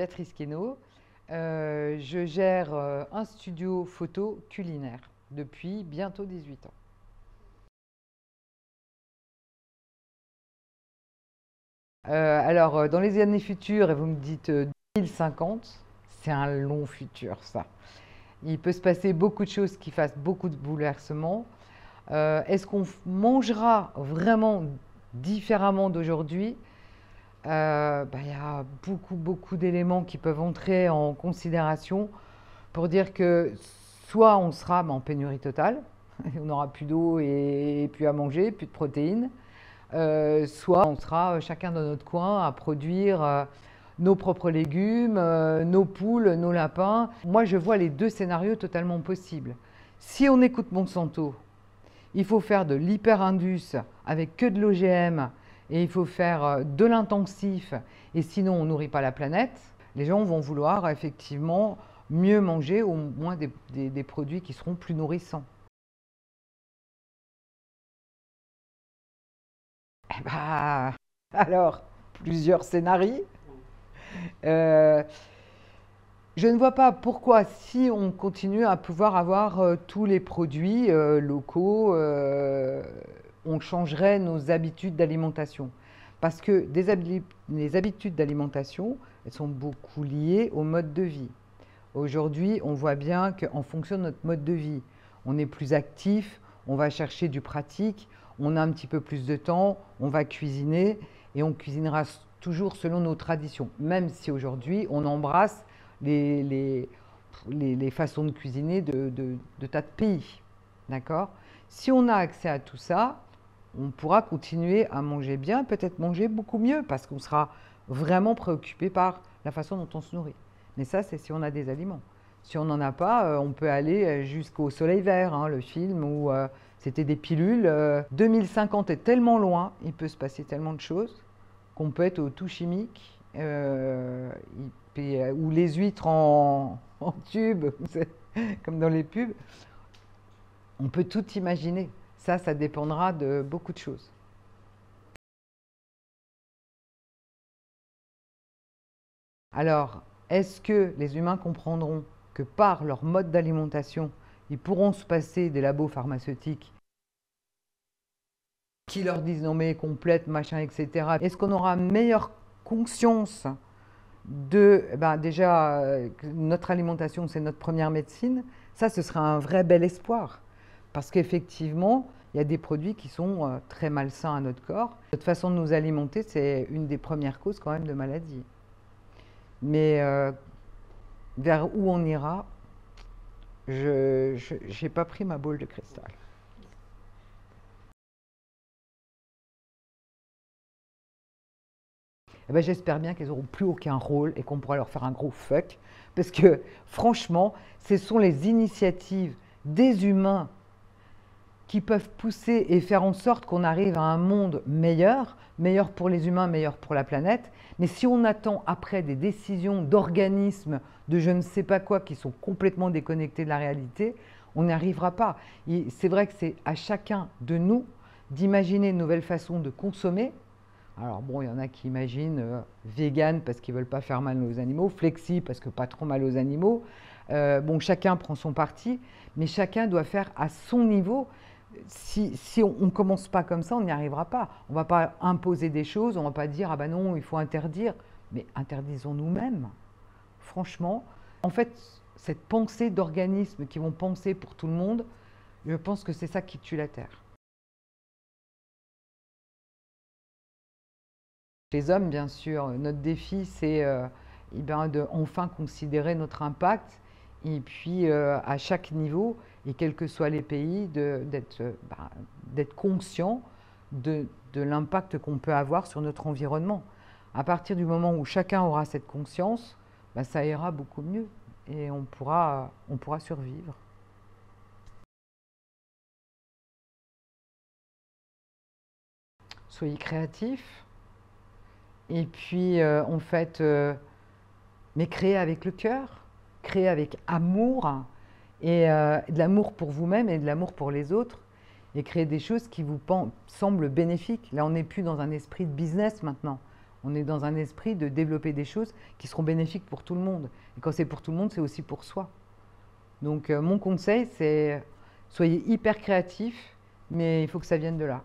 Béatrice Queneau. Je gère un studio photo culinaire depuis bientôt 18 ans. Dans les années futures, et vous me dites 2050, c'est un long futur, ça. Il peut se passer beaucoup de choses qui fassent beaucoup de bouleversements. Est-ce qu'on mangera vraiment différemment d'aujourd'hui? Il y a beaucoup d'éléments qui peuvent entrer en considération pour dire que soit on sera en pénurie totale, on n'aura plus d'eau et plus à manger, plus de protéines, soit on sera chacun dans notre coin à produire nos propres légumes, nos poules, nos lapins. Moi, je vois les deux scénarios totalement possibles. Si on écoute Monsanto, il faut faire de l'hyper-indus avec que de l'OGM et il faut faire de l'intensif et sinon on nourrit pas la planète. Les gens vont vouloir effectivement mieux manger, au moins des produits qui seront plus nourrissants. Eh ben, alors, plusieurs scénarios. Euh, je ne vois pas pourquoi, si on continue à pouvoir avoir tous les produits locaux, on changerait nos habitudes d'alimentation. Parce que les habitudes d'alimentation, elles sont beaucoup liées au mode de vie. Aujourd'hui, on voit bien qu'en fonction de notre mode de vie, on est plus actif, on va chercher du pratique, on a un petit peu plus de temps, on va cuisiner et on cuisinera toujours selon nos traditions, même si aujourd'hui on embrasse les, les, les façons de cuisiner de tas de pays. D'accord? Si on a accès à tout ça, on pourra continuer à manger bien, peut-être manger beaucoup mieux, parce qu'on sera vraiment préoccupé par la façon dont on se nourrit. Mais ça, c'est si on a des aliments. Si on n'en a pas, on peut aller jusqu'au Soleil Vert, hein, le film où c'était des pilules. 2050 est tellement loin, il peut se passer tellement de choses, qu'on peut être au tout chimique, ou les huîtres en tube, comme dans les pubs. On peut tout imaginer. Ça dépendra de beaucoup de choses. Alors, est-ce que les humains comprendront que par leur mode d'alimentation, ils pourront se passer des labos pharmaceutiques qui leur disent non mais complète, machin, etc. Est-ce qu'on aura meilleure conscience de, déjà, que notre alimentation, c'est notre première médecine? Ça, ce sera un vrai bel espoir. Parce qu'effectivement, il y a des produits qui sont très malsains à notre corps. Notre façon de nous alimenter, c'est une des premières causes quand même de maladies. Mais vers où on ira, je n'ai pas pris ma boule de cristal. Eh ben, j'espère bien qu'ils n'auront plus aucun rôle et qu'on pourra leur faire un gros fuck. Parce que franchement, ce sont les initiatives des humains qui peuvent pousser et faire en sorte qu'on arrive à un monde meilleur, meilleur pour les humains, meilleur pour la planète. Mais si on attend après des décisions d'organismes, de je ne sais pas quoi, qui sont complètement déconnectés de la réalité, on n'y arrivera pas. C'est vrai que c'est à chacun de nous d'imaginer une nouvelle façon de consommer. Alors bon, il y en a qui imaginent vegan parce qu'ils ne veulent pas faire mal aux animaux, flexi parce que pas trop mal aux animaux. Bon, chacun prend son parti, mais chacun doit faire à son niveau. Si on ne commence pas comme ça, on n'y arrivera pas. On ne va pas imposer des choses, on ne va pas dire ah ben non, il faut interdire. Mais interdisons nous-mêmes. Franchement, en fait, cette pensée d'organismes qui vont penser pour tout le monde, je pense que c'est ça qui tue la Terre. Les hommes, bien sûr, notre défi, c'est de enfin considérer notre impact et puis à chaque niveau, et quels que soient les pays, d'être conscient de l'impact qu'on peut avoir sur notre environnement. À partir du moment où chacun aura cette conscience, ça ira beaucoup mieux et on pourra survivre. Soyez créatifs. Et puis, en fait, mais créer avec le cœur, créer avec amour, et de l'amour pour vous-même et de l'amour pour les autres, et créer des choses qui vous semblent bénéfiques. Là, on n'est plus dans un esprit de business maintenant. On est dans un esprit de développer des choses qui seront bénéfiques pour tout le monde. Et quand c'est pour tout le monde, c'est aussi pour soi. Donc mon conseil, c'est soyez hyper créatifs, mais il faut que ça vienne de là.